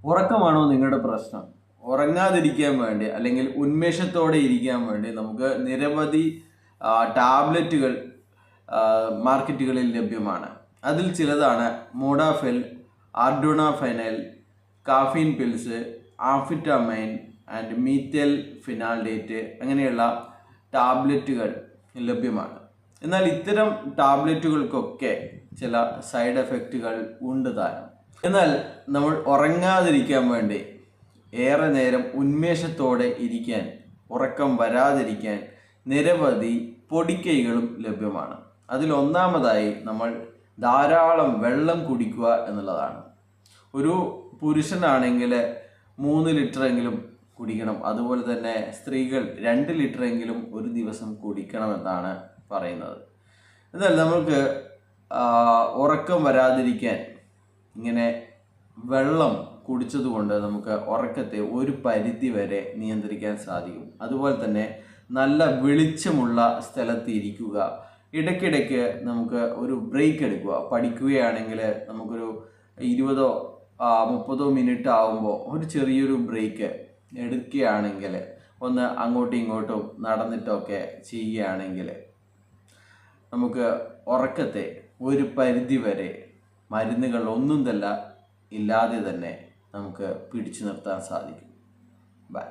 ഉറക്കമാണോ നിങ്ങളുടെ പ്രശ്നം? ഉറങ്ങാതിരിക്കാൻ വേണ്ടി അല്ലെങ്കിൽ ഉന്മേഷത്തോടെ ഇരിക്കാൻ വേണ്ടി നമുക്ക് നിരവധി ടാബ്ലറ്റുകൾ മാർക്കറ്റുകളിൽ ലഭ്യമാണ്. അതിൽ ചിലതാണ് മോഡാഫിൽ, ആർഡോണാഫെനൽ, കാഫീൻ പിൽസ്, ആംഫിറ്റാമൈൻ ആൻഡ് മീഥൈൽ ഫിനാൽഡേറ്റ് അങ്ങനെയുള്ള ടാബ്ലറ്റുകൾ ലഭ്യമാണ്. എന്നാൽ ഇത്തരം ടാബ്ലറ്റുകൾക്കൊക്കെ ചില സൈഡ് എഫക്റ്റുകൾ ഉണ്ട് താനും. എന്നാൽ നമ്മൾ ഉറങ്ങാതിരിക്കാൻ വേണ്ടി ഏറെ നേരം ഉന്മേഷത്തോടെ ഇരിക്കാൻ, ഉറക്കം വരാതിരിക്കാൻ നിരവധി പൊടിക്കൈകളും ലഭ്യമാണ്. അതിലൊന്നാമതായി നമ്മൾ ധാരാളം വെള്ളം കുടിക്കുക എന്നുള്ളതാണ്. ഒരു പുരുഷനാണെങ്കിൽ 3 ലിറ്ററെങ്കിലും കുടിക്കണം. അതുപോലെ തന്നെ സ്ത്രീകൾ 2 ലിറ്ററെങ്കിലും ഒരു ദിവസം കുടിക്കണമെന്നാണ് പറയുന്നത്. എന്നാൽ നമുക്ക് ഉറക്കം വരാതിരിക്കാൻ ഇങ്ങനെ വെള്ളം കുടിച്ചതുകൊണ്ട് നമുക്ക് ഉറക്കത്തെ ഒരു പരിധി വരെ നിയന്ത്രിക്കാൻ സാധിക്കും. അതുപോലെ തന്നെ നല്ല വെളിച്ചമുള്ള സ്ഥലത്ത് ഇരിക്കുക. ഇടയ്ക്കിടയ്ക്ക് നമുക്ക് ഒരു ബ്രേക്ക് എടുക്കുക. പഠിക്കുകയാണെങ്കിൽ നമുക്കൊരു 20-30 മിനിറ്റ് ആകുമ്പോൾ ഒരു ചെറിയൊരു ബ്രേക്ക് എടുക്കുകയാണെങ്കിൽ, ഒന്ന് അങ്ങോട്ടും ഇങ്ങോട്ടും നടന്നിട്ടൊക്കെ ചെയ്യുകയാണെങ്കിൽ നമുക്ക് ഉറക്കത്തെ ഒരു പരിധി വരെ മരുന്നുകൾ ഒന്നും ഇല്ലാതെ തന്നെ നമുക്ക് പിടിച്ചു നിർത്താൻ സാധിക്കും. ബൈ.